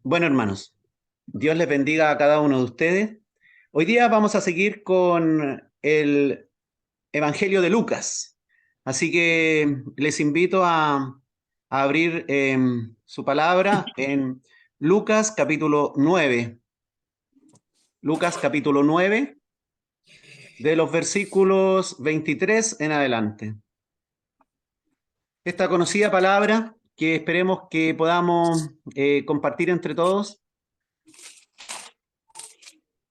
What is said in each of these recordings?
Bueno, hermanos, Dios les bendiga a cada uno de ustedes. Hoy día vamos a seguir con el Evangelio de Lucas. Así que les invito a abrir su palabra en Lucas capítulo 9. Lucas capítulo 9, de los versículos 23 en adelante. Esta conocida palabra que esperemos que podamos compartir entre todos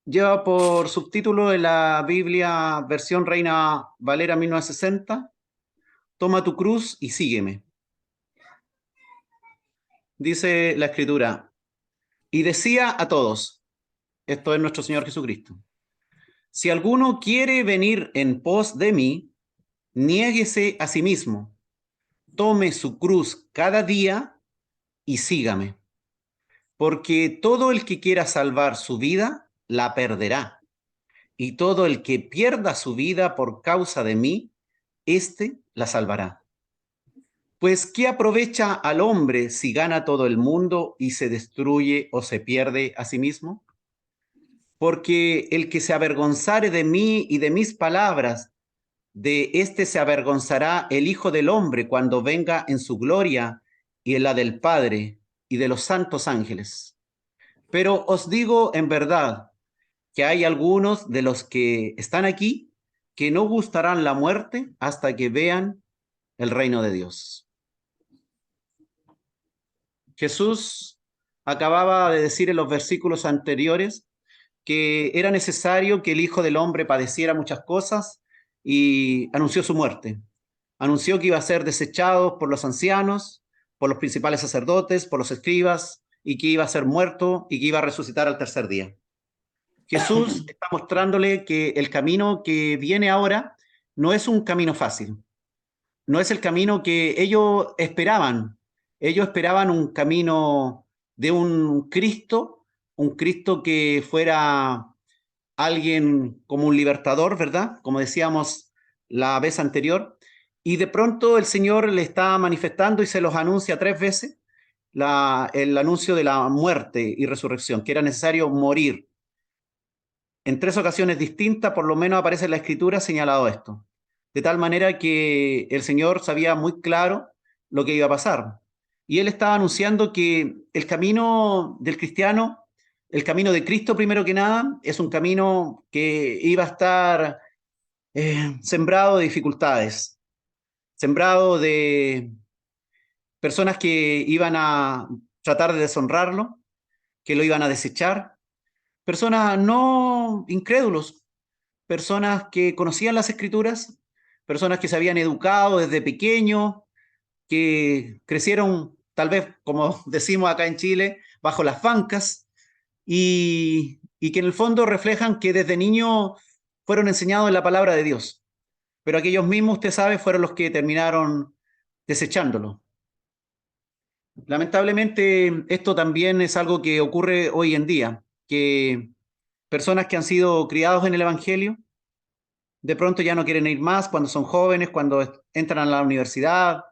lleva por subtítulo en la Biblia versión Reina Valera 1960, toma tu cruz y sígueme. Dice la Escritura, y decía a todos, esto es nuestro Señor Jesucristo, si alguno quiere venir en pos de mí, niéguese a sí mismo, tome su cruz cada día y sígame. Porque todo el que quiera salvar su vida, la perderá. Y todo el que pierda su vida por causa de mí, éste la salvará. Pues, ¿qué aprovecha al hombre si gana todo el mundo y se destruye o se pierde a sí mismo? Porque el que se avergonzare de mí y de mis palabras, de éste se avergonzará el Hijo del Hombre cuando venga en su gloria y en la del Padre y de los santos ángeles. Pero os digo en verdad que hay algunos de los que están aquí que no gustarán la muerte hasta que vean el reino de Dios. Jesús acababa de decir en los versículos anteriores que era necesario que el Hijo del Hombre padeciera muchas cosas y anunció su muerte. Anunció que iba a ser desechado por los ancianos, por los principales sacerdotes, por los escribas, y que iba a ser muerto y que iba a resucitar al tercer día. Jesús está mostrándole que el camino que viene ahora no es un camino fácil, no es el camino que ellos esperaban. Ellos esperaban un camino de un Cristo que fuera alguien como un libertador, ¿verdad? Como decíamos la vez anterior. Y de pronto el Señor le está manifestando y se los anuncia 3 veces el anuncio de la muerte y resurrección, que era necesario morir. En 3 ocasiones distintas, por lo menos aparece en la Escritura señalado esto. De tal manera que el Señor sabía muy claro lo que iba a pasar. Y Él estaba anunciando que el camino del cristiano, el camino de Cristo primero que nada, es un camino que iba a estar sembrado de dificultades, sembrado de personas que iban a tratar de deshonrarlo, que lo iban a desechar, personas no incrédulos, personas que conocían las Escrituras, personas que se habían educado desde pequeños, que crecieron, tal vez, como decimos acá en Chile, bajo las bancas, y que en el fondo reflejan que desde niños fueron enseñados en la palabra de Dios. Pero aquellos mismos, usted sabe, fueron los que terminaron desechándolo. Lamentablemente, esto también es algo que ocurre hoy en día, que personas que han sido criados en el Evangelio, de pronto ya no quieren ir más cuando son jóvenes, cuando entran a la universidad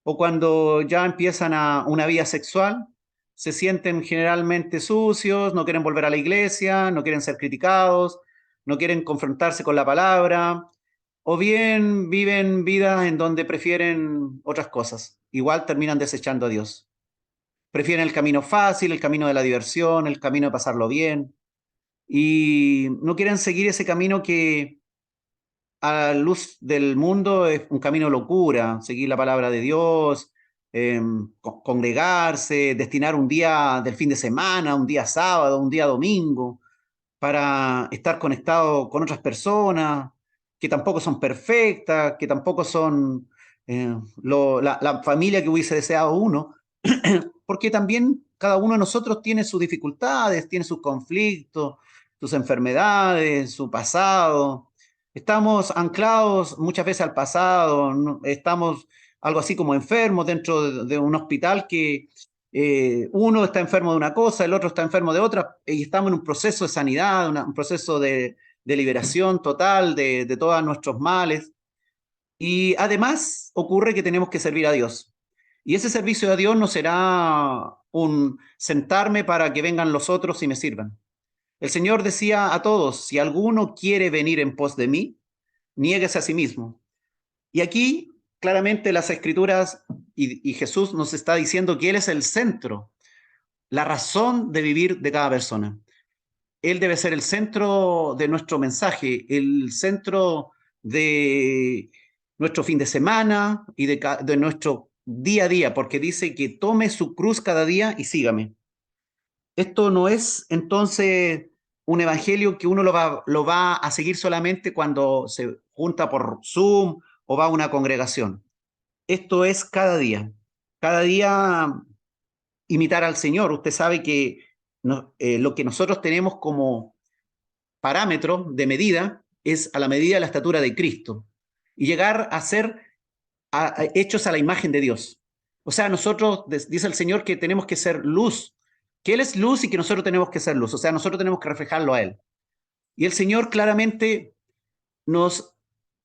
o cuando ya empiezan una vida sexual, se sienten generalmente sucios, no quieren volver a la iglesia, no quieren ser criticados, no quieren confrontarse con la palabra, o bien viven vidas en donde prefieren otras cosas. Igual terminan desechando a Dios. Prefieren el camino fácil, el camino de la diversión, el camino de pasarlo bien, y no quieren seguir ese camino que a la luz del mundo es un camino de locura, seguir la palabra de Dios, congregarse, destinar un día del fin de semana, un día sábado, un día domingo, para estar conectado con otras personas que tampoco son perfectas, que tampoco son la familia que hubiese deseado uno, porque también cada uno de nosotros tiene sus dificultades, tiene sus conflictos, sus enfermedades, su pasado. Estamos anclados muchas veces al pasado, ¿no? Estamos algo así como enfermos dentro de un hospital que uno está enfermo de una cosa, el otro está enfermo de otra, y estamos en un proceso de sanidad, un proceso de liberación total de todos nuestros males. Y además ocurre que tenemos que servir a Dios. Y ese servicio a Dios no será un sentarme para que vengan los otros y me sirvan. El Señor decía a todos, si alguno quiere venir en pos de mí, niéguese a sí mismo. Y aquí claramente las Escrituras y Jesús nos está diciendo que Él es el centro, la razón de vivir de cada persona. Él debe ser el centro de nuestro mensaje, el centro de nuestro fin de semana y de nuestro día a día, porque dice que tome su cruz cada día y sígame. Esto no es entonces un evangelio que uno lo va a seguir solamente cuando se junta por Zoom o va a una congregación. Esto es cada día imitar al Señor. Usted sabe que lo que nosotros tenemos como parámetro de medida es a la medida de la estatura de Cristo y llegar a ser hechos a la imagen de Dios. O sea, nosotros, dice el Señor, que tenemos que ser luz, que Él es luz y que nosotros tenemos que ser luz. O sea, nosotros tenemos que reflejarlo a Él. Y el Señor claramente nos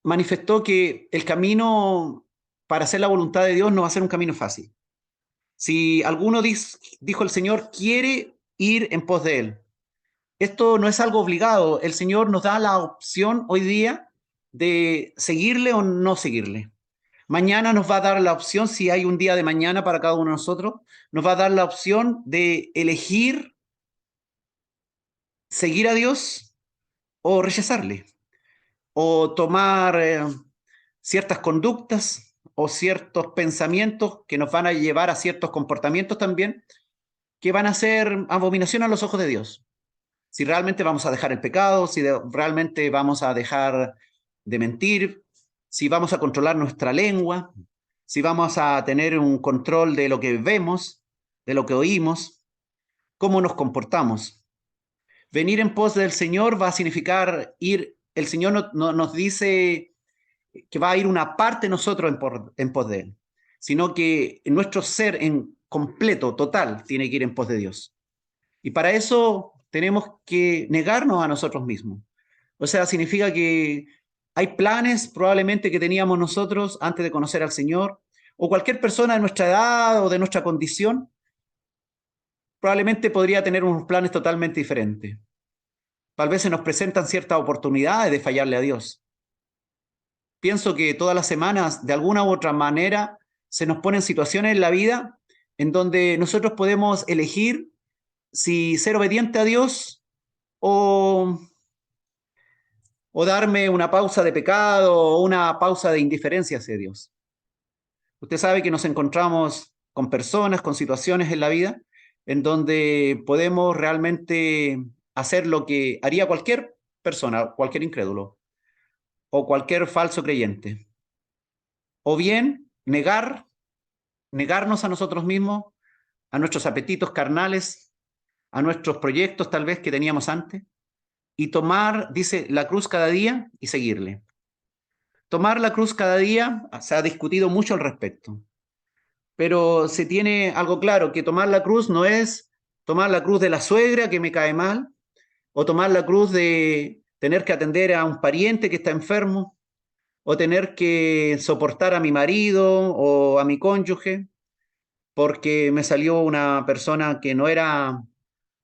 manifestó que el camino para hacer la voluntad de Dios no va a ser un camino fácil. Si alguno dijo el Señor, quiere ir en pos de Él. Esto no es algo obligado. El Señor nos da la opción hoy día de seguirle o no seguirle. Mañana nos va a dar la opción, si hay un día de mañana para cada uno de nosotros, nos va a dar la opción de elegir seguir a Dios o rechazarle, o tomar ciertas conductas o ciertos pensamientos que nos van a llevar a ciertos comportamientos también, que van a ser abominación a los ojos de Dios. Si realmente vamos a dejar el pecado, si realmente vamos a dejar de mentir, si vamos a controlar nuestra lengua, si vamos a tener un control de lo que vemos, de lo que oímos, cómo nos comportamos. Venir en pos del Señor va a significar ir, el Señor nos dice que va a ir una parte de nosotros en pos de Él, sino que nuestro ser en completo, total, tiene que ir en pos de Dios. Y para eso tenemos que negarnos a nosotros mismos. O sea, significa que hay planes probablemente que teníamos nosotros antes de conocer al Señor, o cualquier persona de nuestra edad o de nuestra condición, probablemente podría tener unos planes totalmente diferentes. Tal vez se nos presentan ciertas oportunidades de fallarle a Dios. Pienso que todas las semanas, de alguna u otra manera, se nos ponen situaciones en la vida en donde nosotros podemos elegir si ser obediente a Dios o, o darme una pausa de pecado o una pausa de indiferencia hacia Dios. Usted sabe que nos encontramos con personas, con situaciones en la vida en donde podemos realmente hacer lo que haría cualquier persona, cualquier incrédulo o cualquier falso creyente. O bien negarnos a nosotros mismos, a nuestros apetitos carnales, a nuestros proyectos tal vez que teníamos antes, y tomar, dice, la cruz cada día y seguirle. Tomar la cruz cada día, se ha discutido mucho al respecto, pero se tiene algo claro, que tomar la cruz no es tomar la cruz de la suegra que me cae mal, o tomar la cruz de tener que atender a un pariente que está enfermo, o tener que soportar a mi marido o a mi cónyuge, porque me salió una persona que no era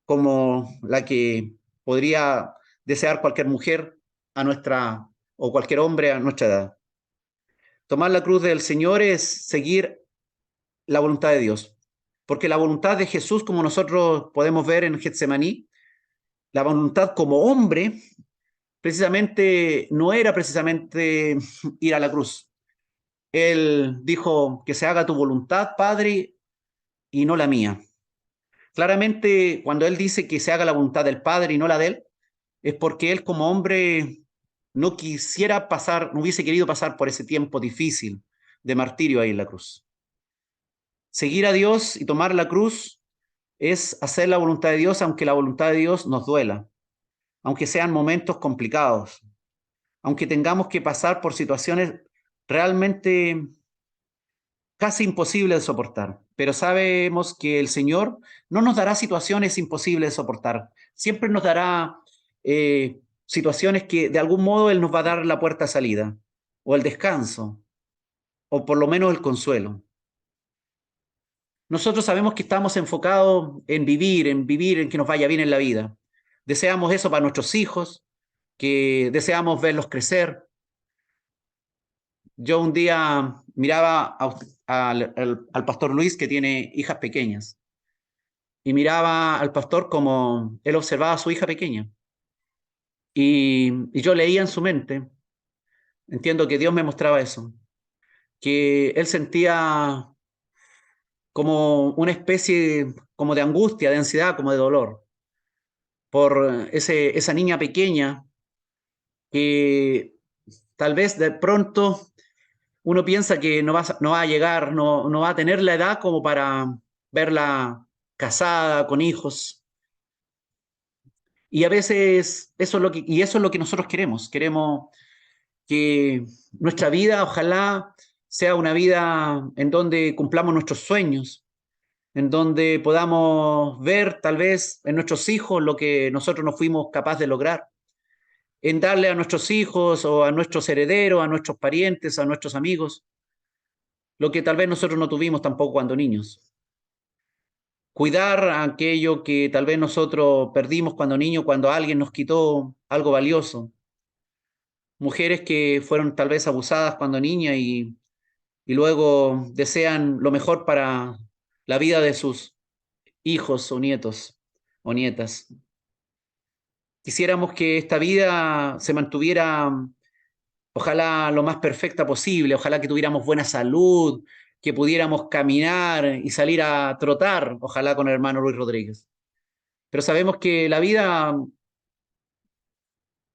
como la que podría desear cualquier mujer a nuestra, o cualquier hombre a nuestra edad. Tomar la cruz del Señor es seguir la voluntad de Dios, porque la voluntad de Jesús, como nosotros podemos ver en Getsemaní, la voluntad como hombre, precisamente no era precisamente ir a la cruz. Él dijo que se haga tu voluntad, Padre, y no la mía. Claramente, cuando él dice que se haga la voluntad del Padre y no la de él, es porque él como hombre no quisiera pasar, no hubiese querido pasar por ese tiempo difícil de martirio ahí en la cruz. Seguir a Dios y tomar la cruz es hacer la voluntad de Dios, aunque la voluntad de Dios nos duela, aunque sean momentos complicados, aunque tengamos que pasar por situaciones realmente casi imposibles de soportar. Pero sabemos que el Señor no nos dará situaciones imposibles de soportar. Siempre nos dará situaciones que de algún modo Él nos va a dar la puerta de salida, o el descanso, o por lo menos el consuelo. Nosotros sabemos que estamos enfocados en vivir, en que nos vaya bien en la vida. Deseamos eso para nuestros hijos, que deseamos verlos crecer. Yo un día miraba al pastor Luis, que tiene hijas pequeñas, y miraba al pastor como él observaba a su hija pequeña. Y yo leía en su mente, entiendo que Dios me mostraba eso, que él sentía como una especie como de angustia, de ansiedad, como de dolor por esa niña pequeña que tal vez de pronto uno piensa que no va a llegar, no va a tener la edad como para verla casada, con hijos. Y a veces eso es lo que nosotros queremos. Queremos que nuestra vida, ojalá, sea una vida en donde cumplamos nuestros sueños, en donde podamos ver tal vez en nuestros hijos lo que nosotros no fuimos capaces de lograr, en darle a nuestros hijos o a nuestros herederos, a nuestros parientes, a nuestros amigos, lo que tal vez nosotros no tuvimos tampoco cuando niños. Cuidar aquello que tal vez nosotros perdimos cuando niños, cuando alguien nos quitó algo valioso. Mujeres que fueron tal vez abusadas cuando niñas y luego desean lo mejor para la vida de sus hijos o nietos o nietas. Quisiéramos que esta vida se mantuviera, ojalá lo más perfecta posible, ojalá que tuviéramos buena salud, que pudiéramos caminar y salir a trotar, ojalá con el hermano Luis Rodríguez. Pero sabemos que la vida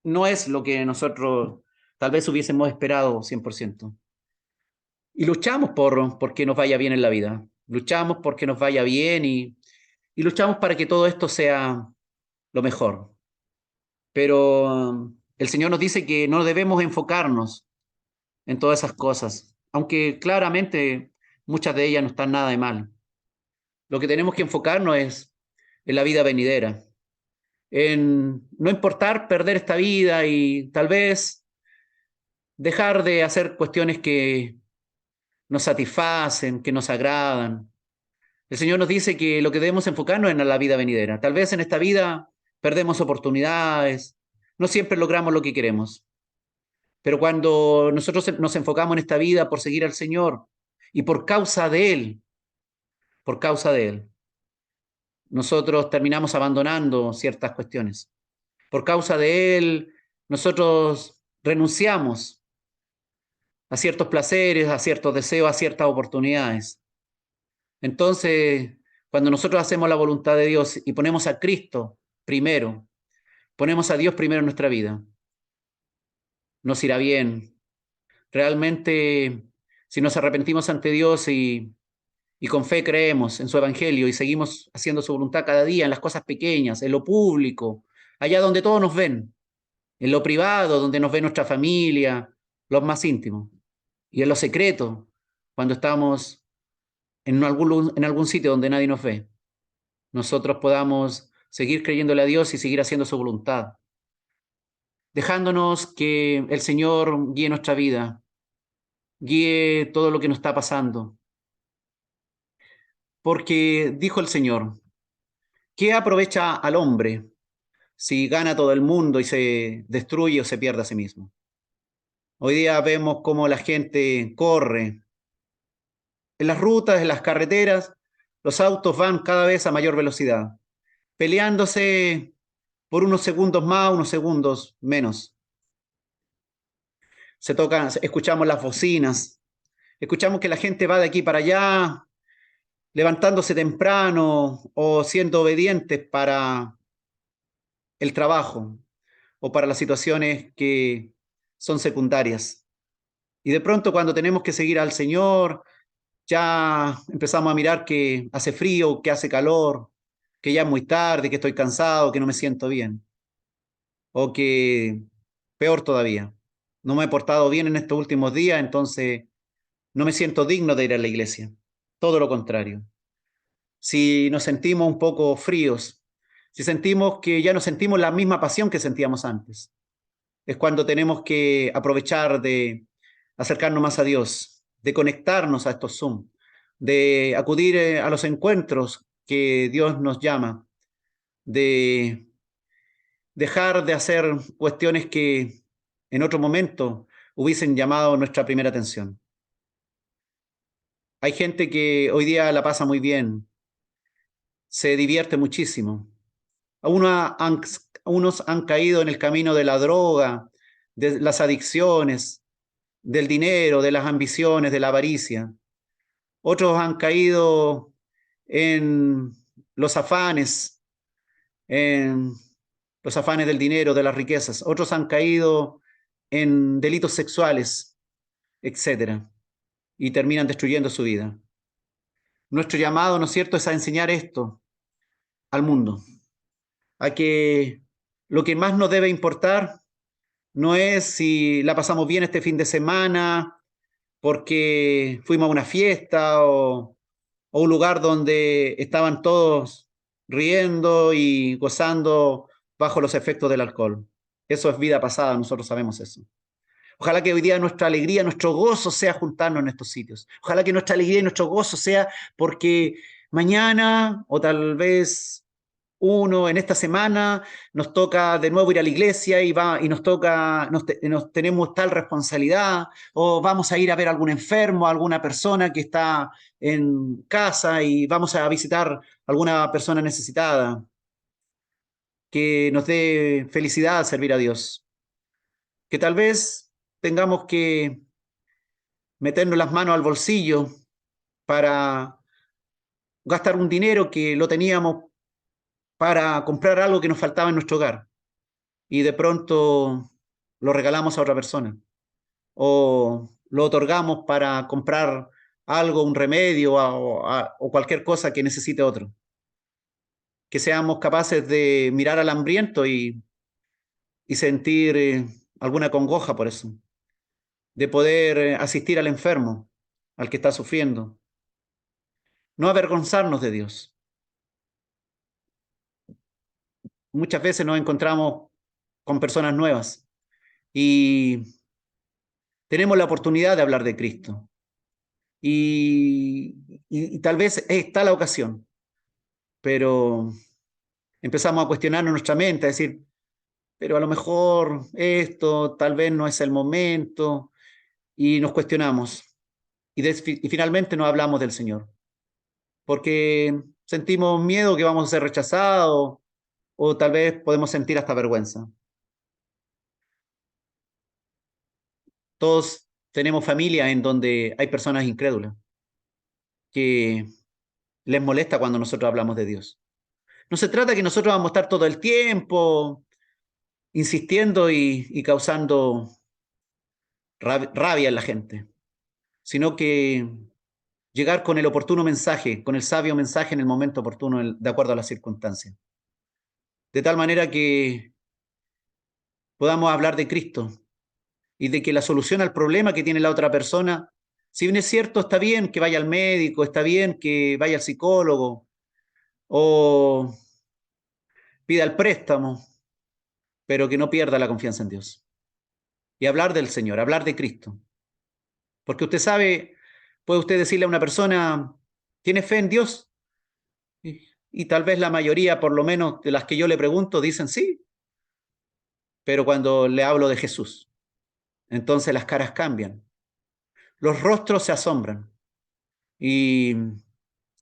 no es lo que nosotros tal vez hubiésemos esperado 100%. Y luchamos por que nos vaya bien en la vida. Luchamos porque nos vaya bien y luchamos para que todo esto sea lo mejor. Pero el Señor nos dice que no debemos enfocarnos en todas esas cosas, aunque claramente muchas de ellas no están nada de mal. Lo que tenemos que enfocarnos es en la vida venidera, en no importar perder esta vida y tal vez dejar de hacer cuestiones que nos satisfacen, que nos agradan. El Señor nos dice que lo que debemos enfocarnos es en la vida venidera. Tal vez en esta vida perdemos oportunidades, no siempre logramos lo que queremos, pero cuando nosotros nos enfocamos en esta vida por seguir al Señor y por causa de Él, nosotros terminamos abandonando ciertas cuestiones. Por causa de Él, nosotros renunciamos a ciertos placeres, a ciertos deseos, a ciertas oportunidades. Entonces, cuando nosotros hacemos la voluntad de Dios y ponemos a Cristo primero, ponemos a Dios primero en nuestra vida, nos irá bien. Realmente, si nos arrepentimos ante Dios y con fe creemos en su evangelio y seguimos haciendo su voluntad cada día en las cosas pequeñas, en lo público, allá donde todos nos ven, en lo privado, donde nos ve nuestra familia, los más íntimos, y en lo secreto, cuando estamos en algún sitio donde nadie nos ve, nosotros podamos seguir creyéndole a Dios y seguir haciendo su voluntad, dejándonos que el Señor guíe nuestra vida, guíe todo lo que nos está pasando. Porque dijo el Señor, ¿qué aprovecha al hombre si gana todo el mundo y se destruye o se pierde a sí mismo? Hoy día vemos cómo la gente corre. En las rutas, en las carreteras, los autos van cada vez a mayor velocidad, peleándose por unos segundos más, unos segundos menos. Escuchamos las bocinas, escuchamos que la gente va de aquí para allá, levantándose temprano o siendo obedientes para el trabajo o para las situaciones que son secundarias. Y de pronto cuando tenemos que seguir al Señor, ya empezamos a mirar que hace frío, que hace calor, que ya es muy tarde, que estoy cansado, que no me siento bien. O que, peor todavía, no me he portado bien en estos últimos días, entonces no me siento digno de ir a la iglesia. Todo lo contrario. Si nos sentimos un poco fríos, si sentimos que ya no sentimos la misma pasión que sentíamos antes, es cuando tenemos que aprovechar de acercarnos más a Dios, de conectarnos a estos Zoom, de acudir a los encuentros que Dios nos llama, de dejar de hacer cuestiones que en otro momento hubiesen llamado nuestra primera atención. Hay gente que hoy día la pasa muy bien, se divierte muchísimo. Unos han caído en el camino de la droga, de las adicciones, del dinero, de las ambiciones, de la avaricia. Otros han caído en los afanes, en los afanes del dinero, de las riquezas. Otros han caído en delitos sexuales, etcétera, y terminan destruyendo su vida. Nuestro llamado, ¿no es cierto?, es a enseñar esto al mundo, a que lo que más nos debe importar no es si la pasamos bien este fin de semana, porque fuimos a una fiesta o un lugar donde estaban todos riendo y gozando bajo los efectos del alcohol. Eso es vida pasada, nosotros sabemos eso. Ojalá que hoy día nuestra alegría, nuestro gozo sea juntarnos en estos sitios. Ojalá que nuestra alegría y nuestro gozo sea porque mañana o tal vez en esta semana nos toca de nuevo ir a la iglesia y nos toca, nos tenemos tal responsabilidad, o vamos a ir a ver a algún enfermo, a alguna persona que está en casa y vamos a visitar a alguna persona necesitada, que nos dé felicidad servir a Dios. Que tal vez tengamos que meternos las manos al bolsillo para gastar un dinero que lo teníamos para comprar algo que nos faltaba en nuestro hogar y de pronto lo regalamos a otra persona o lo otorgamos para comprar algo, un remedio o cualquier cosa que necesite otro. Que seamos capaces de mirar al hambriento y sentir alguna congoja por eso, de poder asistir al enfermo, al que está sufriendo, no avergonzarnos de Dios. Muchas veces nos encontramos con personas nuevas y tenemos la oportunidad de hablar de Cristo. Y tal vez está la ocasión, pero empezamos a cuestionarnos nuestra mente, a decir, pero a lo mejor esto tal vez no es el momento, y nos cuestionamos. Y finalmente no hablamos del Señor, porque sentimos miedo que vamos a ser rechazados, o tal vez podemos sentir hasta vergüenza. Todos tenemos familia en donde hay personas incrédulas, que les molesta cuando nosotros hablamos de Dios. No se trata que nosotros vamos a estar todo el tiempo insistiendo y causando rabia en la gente, sino que llegar con el oportuno mensaje, con el sabio mensaje en el momento oportuno, de acuerdo a las circunstancias. De tal manera que podamos hablar de Cristo y de que la solución al problema que tiene la otra persona, si bien es cierto, está bien que vaya al médico, está bien que vaya al psicólogo o pida el préstamo, pero que no pierda la confianza en Dios. Y hablar del Señor, hablar de Cristo. Porque usted sabe, puede usted decirle a una persona, ¿tiene fe en Dios? Y tal vez la mayoría, por lo menos de las que yo le pregunto, dicen sí. Pero cuando le hablo de Jesús, entonces las caras cambian. Los rostros se asombran. Y,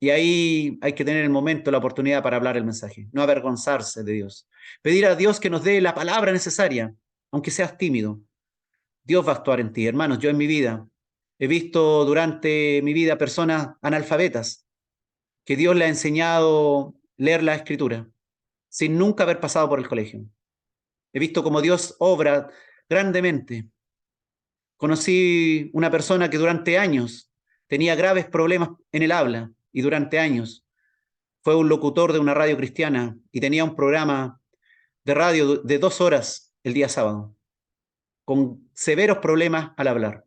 y ahí hay que tener el momento, la oportunidad para hablar el mensaje. No avergonzarse de Dios. Pedir a Dios que nos dé la palabra necesaria, aunque seas tímido. Dios va a actuar en ti. Hermanos, yo en mi vida he visto durante mi vida personas analfabetas que Dios le ha enseñado leer la escritura sin nunca haber pasado por el colegio. He visto cómo Dios obra grandemente. Conocí una persona que durante años tenía graves problemas en el habla y durante años fue un locutor de una radio cristiana y tenía un programa de radio de 2 horas el día sábado, con severos problemas al hablar.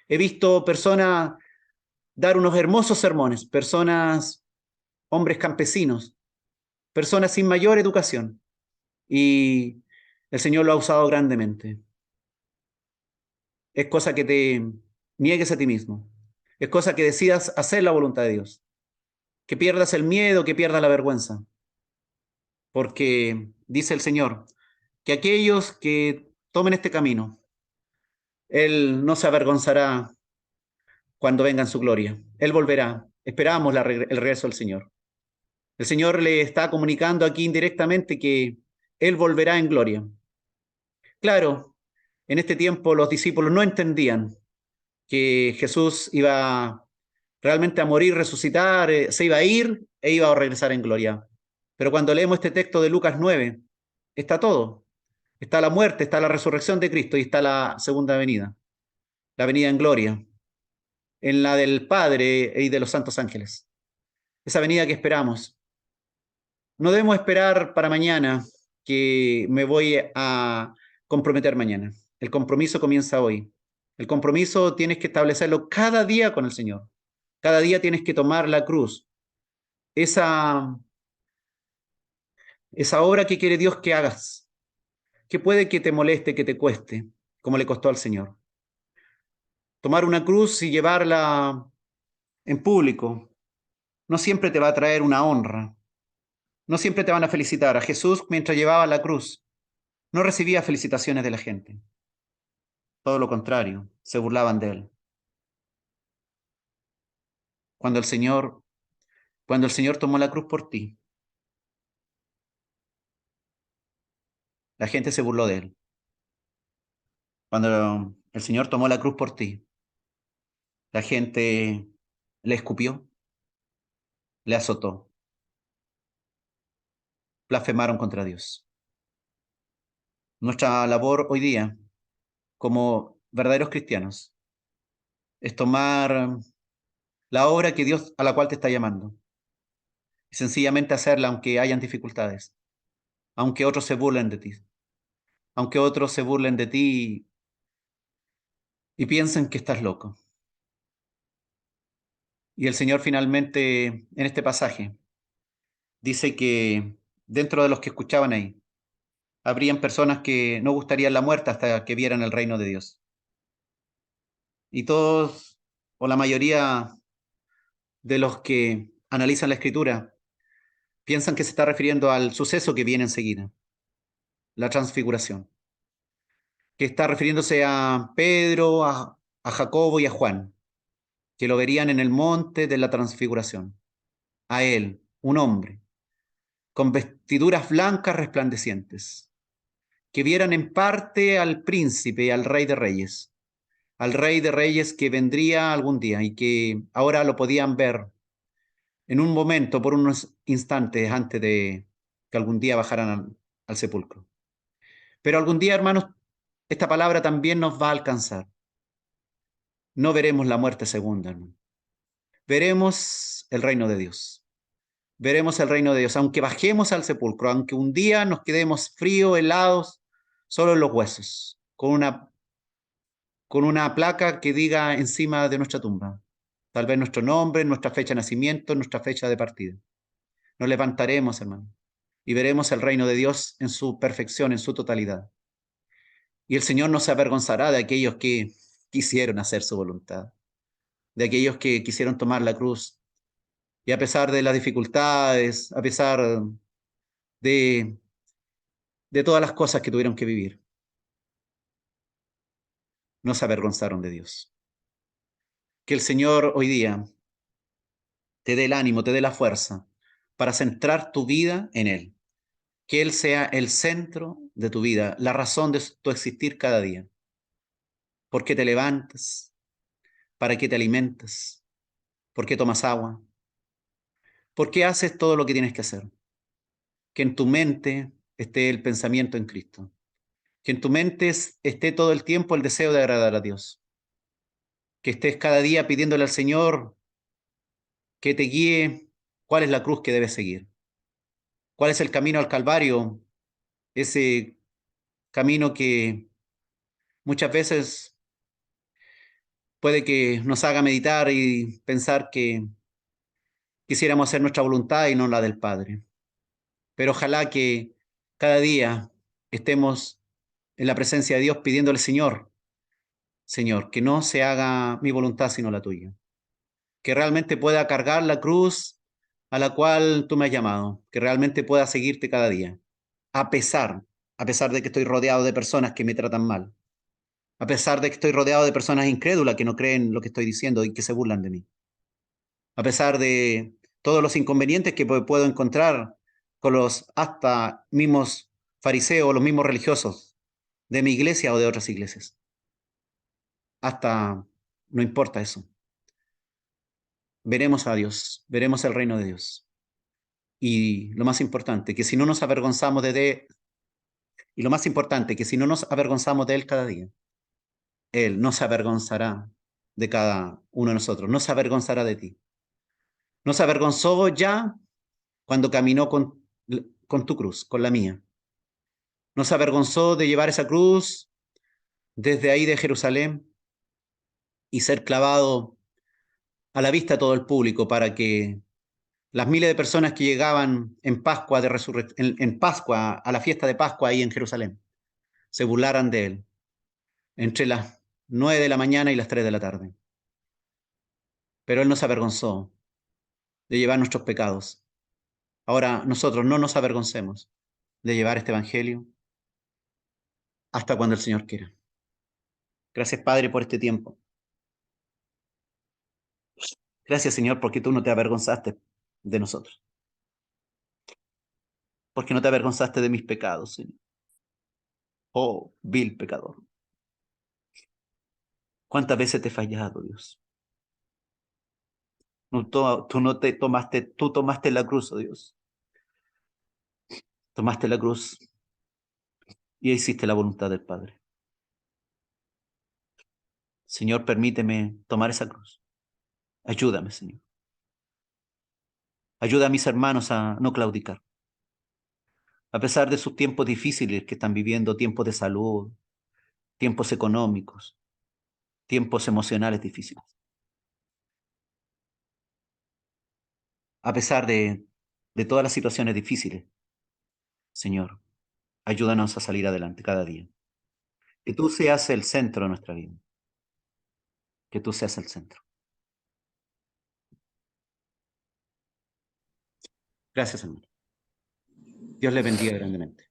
He visto personas dar unos hermosos sermones, personas, hombres campesinos, personas sin mayor educación, y el Señor lo ha usado grandemente. Es cosa que te niegues a ti mismo. Es cosa que decidas hacer la voluntad de Dios. Que pierdas el miedo, que pierdas la vergüenza. Porque dice el Señor que aquellos que tomen este camino, Él no se avergonzará cuando venga en su gloria. Él volverá. Esperamos el regreso del Señor. El Señor le está comunicando aquí indirectamente que Él volverá en gloria. Claro, en este tiempo los discípulos no entendían que Jesús iba realmente a morir, resucitar, se iba a ir e iba a regresar en gloria. Pero cuando leemos este texto de Lucas 9, está todo. Está la muerte, está la resurrección de Cristo y está la segunda venida, la venida en gloria, en la del Padre y de los santos ángeles. Esa venida que esperamos. No debemos esperar para mañana que me voy a comprometer mañana. El compromiso comienza hoy. El compromiso tienes que establecerlo cada día con el Señor. Cada día tienes que tomar la cruz. Esa, esa obra que quiere Dios que hagas, que puede que te moleste, que te cueste, como le costó al Señor. Tomar una cruz y llevarla en público no siempre te va a traer una honra. No siempre te van a felicitar. A Jesús, mientras llevaba la cruz, no recibía felicitaciones de la gente. Todo lo contrario, se burlaban de él. Cuando el Señor, cuando el Señor tomó la cruz por ti, la gente se burló de él. Cuando el Señor tomó la cruz por ti, la gente le escupió, le azotó, blasfemaron contra Dios. Nuestra labor hoy día, como verdaderos cristianos, es tomar la obra que Dios a la cual te está llamando y sencillamente hacerla aunque hayan dificultades, aunque otros se burlen de ti, aunque otros se burlen de ti y piensen que estás loco. Y el Señor finalmente, en este pasaje, dice que dentro de los que escuchaban ahí, habrían personas que no gustarían la muerte hasta que vieran el reino de Dios. Y todos, o la mayoría de los que analizan la escritura, piensan que se está refiriendo al suceso que viene enseguida, la transfiguración, que está refiriéndose a Pedro, a Jacobo y a Juan, que lo verían en el monte de la transfiguración. A él, un hombre, con vestiduras blancas resplandecientes, que vieran en parte al príncipe, al rey de reyes que vendría algún día y que ahora lo podían ver en un momento, por unos instantes antes de que algún día bajaran al sepulcro. Pero algún día, hermanos, esta palabra también nos va a alcanzar. No veremos la muerte segunda, hermano. Veremos el reino de Dios. Veremos el reino de Dios, aunque bajemos al sepulcro, aunque un día nos quedemos fríos, helados, solo en los huesos, con una placa que diga encima de nuestra tumba, tal vez nuestro nombre, nuestra fecha de nacimiento, nuestra fecha de partida. Nos levantaremos, hermano, y veremos el reino de Dios en su perfección, en su totalidad. Y el Señor no se avergonzará de aquellos que quisieron hacer su voluntad, de aquellos que quisieron tomar la cruz. Y a pesar de las dificultades, a pesar de, de todas las cosas que tuvieron que vivir, no se avergonzaron de Dios. Que el Señor hoy día te dé el ánimo, te dé la fuerza para centrar tu vida en Él. Que Él sea el centro de tu vida, la razón de tu existir cada día. ¿Por qué te levantas? ¿Para qué te alimentas? ¿Por qué tomas agua? ¿Por qué haces todo lo que tienes que hacer? Que en tu mente esté el pensamiento en Cristo. Que en tu mente esté todo el tiempo el deseo de agradar a Dios. Que estés cada día pidiéndole al Señor que te guíe cuál es la cruz que debes seguir. ¿Cuál es el camino al Calvario? Ese camino que muchas veces puede que nos haga meditar y pensar que quisiéramos hacer nuestra voluntad y no la del Padre. Pero ojalá que cada día estemos en la presencia de Dios pidiéndole, Señor, Señor, que no se haga mi voluntad sino la tuya. que realmente pueda cargar la cruz a la cual tú me has llamado, que realmente pueda seguirte cada día, a pesar, a pesar de que estoy rodeado de personas que me tratan mal, a pesar de que estoy rodeado de personas incrédulas que no creen lo que estoy diciendo y que se burlan de mí, a pesar de todos los inconvenientes que puedo encontrar con los hasta mismos fariseos, los mismos religiosos de mi iglesia o de otras iglesias. Hasta no importa eso. Veremos a Dios, veremos el reino de Dios. Y lo más importante, que si no nos avergonzamos y lo más importante, que si no nos avergonzamos de Él cada día, Él no se avergonzará de cada uno de nosotros, no se avergonzará de ti. No se avergonzó ya cuando caminó con tu cruz, con la mía. No se avergonzó de llevar esa cruz desde ahí de Jerusalén y ser clavado a la vista de todo el público para que las miles de personas que llegaban en Pascua en Pascua, a la fiesta de Pascua ahí en Jerusalén, se burlaran de él entre las 9 de la mañana y las 3 de la tarde. Pero él no se avergonzó de llevar nuestros pecados. Ahora nosotros no nos avergoncemos de llevar este evangelio hasta cuando el Señor quiera. Gracias, Padre, por este tiempo. Gracias, Señor, porque tú no te avergonzaste de nosotros. Porque no te avergonzaste de mis pecados, Señor. Oh, vil pecador. ¿Cuántas veces te he fallado, Dios? No, tú no te tomaste, tú tomaste la cruz, oh Dios. Tomaste la cruz y hiciste la voluntad del Padre. Señor, permíteme tomar esa cruz. Ayúdame, Señor. Ayuda a mis hermanos a no claudicar. A pesar de sus tiempos difíciles que están viviendo, tiempos de salud, tiempos económicos, tiempos emocionales difíciles. A pesar de todas las situaciones difíciles, Señor, ayúdanos a salir adelante cada día. Que tú seas el centro de nuestra vida. Que tú seas el centro. Gracias, hermano. Dios le bendiga grandemente.